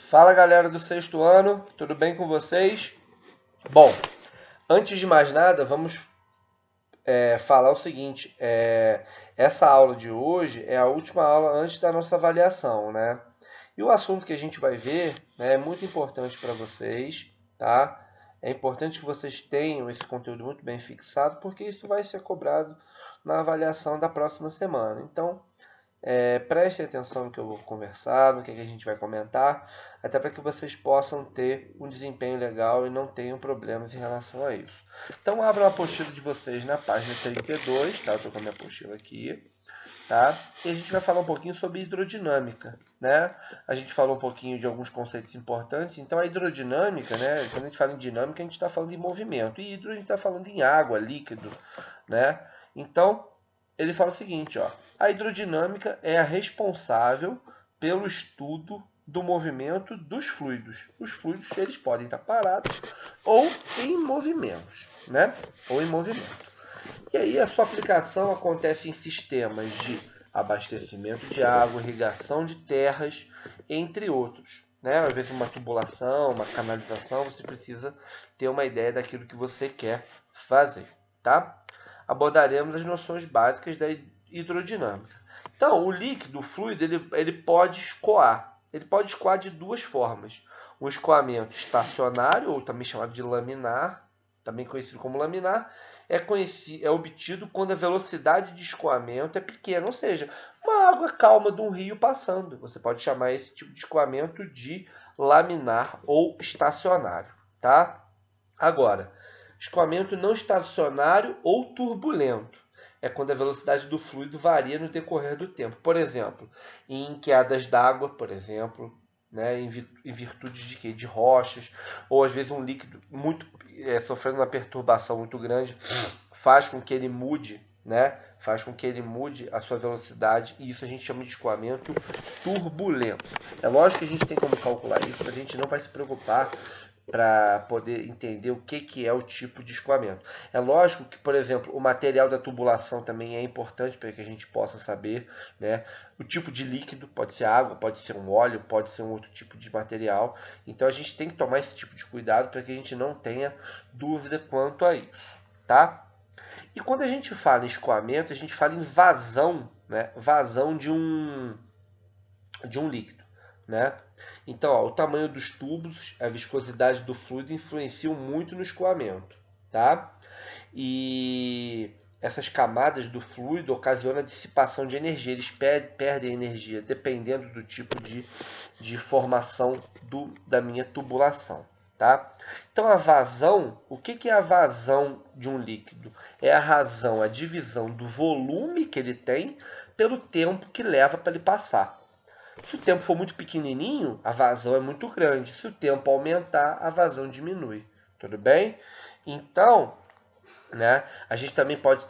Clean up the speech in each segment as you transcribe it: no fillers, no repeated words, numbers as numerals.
Fala galera do sexto ano, tudo bem com vocês? Bom, antes de mais nada, vamos falar o seguinte: essa aula de hoje é a última aula antes da nossa avaliação, né? E o assunto que a gente vai ver, né, é muito importante para vocês, tá? É importante que vocês tenham esse conteúdo muito bem fixado, porque isso vai ser cobrado na avaliação da próxima semana. Então, prestem atenção no que eu vou conversar, no que a gente vai comentar, até para que vocês possam ter um desempenho legal e não tenham problemas em relação a isso. Então, abram a apostila de vocês na página 32, tá? Eu estou com a minha apostila aqui, tá? E a gente vai falar um pouquinho sobre hidrodinâmica, né? A gente falou um pouquinho de alguns conceitos importantes. Então, a hidrodinâmica, né? Quando a gente fala em dinâmica, a gente está falando de movimento. E hidro, a gente está falando em água, líquido, né? Então, ele fala o seguinte, ó: a hidrodinâmica é a responsável pelo estudo do movimento dos fluidos. Os fluidos, eles podem estar parados ou em movimentos, né? Ou em movimento. E aí a sua aplicação acontece em sistemas de abastecimento de água, irrigação de terras, entre outros, né? Às vezes uma tubulação, uma canalização, você precisa ter uma ideia daquilo que você quer fazer, tá? Abordaremos as noções básicas da hidrodinâmica. Então, o líquido, o fluido, ele pode escoar. Ele pode escoar de duas formas: o escoamento estacionário, ou também chamado de laminar, também conhecido como laminar, é obtido quando a velocidade de escoamento é pequena, ou seja, uma água calma de um rio passando. Você pode chamar esse tipo de escoamento de laminar ou estacionário, tá? Agora, escoamento não estacionário ou turbulento é quando a velocidade do fluido varia no decorrer do tempo. Por exemplo, em quedas d'água, por exemplo, né, em virtude de quê? De rochas, ou às vezes um líquido muito sofrendo uma perturbação muito grande faz com que ele mude, né? Faz com que ele mude a sua velocidade, e isso a gente chama de escoamento turbulento. É lógico que a gente tem como calcular isso, mas a gente não vai se preocupar para poder entender o que é o tipo de escoamento. É lógico que, por exemplo, o material da tubulação também é importante para que a gente possa saber, né? O tipo de líquido, pode ser água, pode ser um óleo, pode ser um outro tipo de material. Então a gente tem que tomar esse tipo de cuidado para que a gente não tenha dúvida quanto a isso, tá? E quando a gente fala em escoamento, a gente fala em vazão, né? Vazão de um líquido, né? Então, ó, o tamanho dos tubos, a viscosidade do fluido influenciam muito no escoamento, tá? E essas camadas do fluido ocasionam a dissipação de energia. Eles perdem energia dependendo do tipo de formação da minha tubulação, tá? Então, a vazão, o que é a vazão de um líquido? É a razão, a divisão do volume que ele tem pelo tempo que leva para ele passar. Se o tempo for muito pequenininho, a vazão é muito grande. Se o tempo aumentar, a vazão diminui. Tudo bem? Então, né, a gente também pode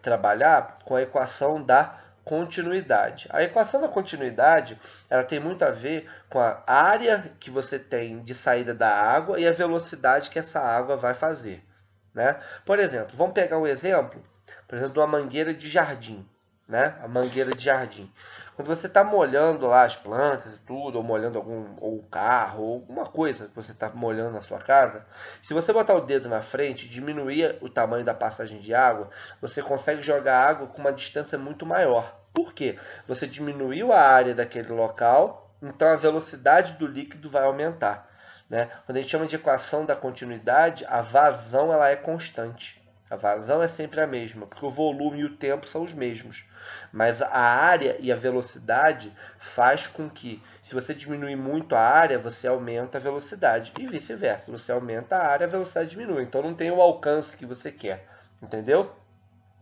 trabalhar com a equação da continuidade. A equação da continuidade, ela tem muito a ver com a área que você tem de saída da água e a velocidade que essa água vai fazer, né? Por exemplo, vamos pegar um exemplo, por exemplo, de uma mangueira de jardim, né? A mangueira de jardim. Quando você está molhando lá as plantas e tudo, ou molhando ou o carro, ou alguma coisa que você está molhando na sua casa, se você botar o dedo na frente e diminuir o tamanho da passagem de água, você consegue jogar água com uma distância muito maior. Por quê? Você diminuiu a área daquele local, então a velocidade do líquido vai aumentar, né? Quando a gente chama de equação da continuidade, a vazão ela é constante. A vazão é sempre a mesma, porque o volume e o tempo são os mesmos. Mas a área e a velocidade faz com que, se você diminuir muito a área, você aumenta a velocidade. E vice-versa. Se você aumenta a área, a velocidade diminui. Então não tem o alcance que você quer. Entendeu?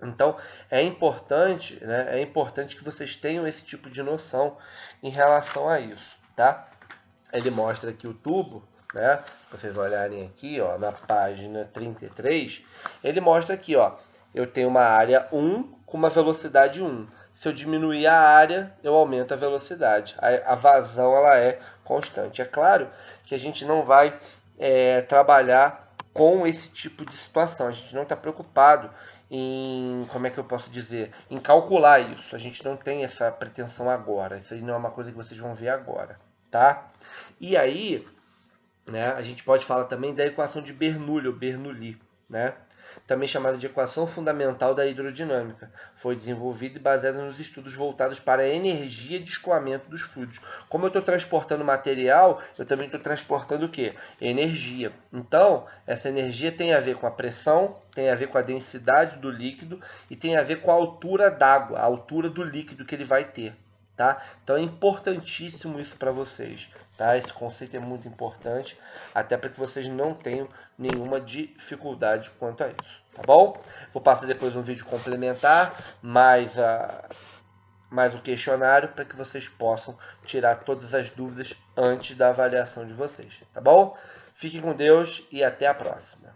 Então é importante, né? É importante que vocês tenham esse tipo de noção em relação a isso, tá? Ele mostra aqui o tubo, né? Vocês olharem aqui, ó, na página 33, ele mostra aqui, ó, eu tenho uma área 1 com uma velocidade 1. Se eu diminuir a área, eu aumento a velocidade. A vazão ela é constante. É claro que a gente não vai trabalhar com esse tipo de situação. A gente não está preocupado em, como é que eu posso dizer, em calcular isso. A gente não tem essa pretensão agora. Isso aí não é uma coisa que vocês vão ver agora, tá? E aí, né, a gente pode falar também da equação de Bernoulli, ou Bernoulli, né? Também chamada de equação fundamental da hidrodinâmica. Foi desenvolvida e baseada nos estudos voltados para a energia de escoamento dos fluidos. Como eu estou transportando material, eu também estou transportando o quê? Energia. Então, essa energia tem a ver com a pressão, tem a ver com a densidade do líquido e tem a ver com a altura d'água, a altura do líquido que ele vai ter. Tá? Então é importantíssimo isso para vocês. Tá? Esse conceito é muito importante, até para que vocês não tenham nenhuma dificuldade quanto a isso. Tá bom? Vou passar depois um vídeo complementar, mais o questionário, para que vocês possam tirar todas as dúvidas antes da avaliação de vocês. Tá bom? Fiquem com Deus e até a próxima.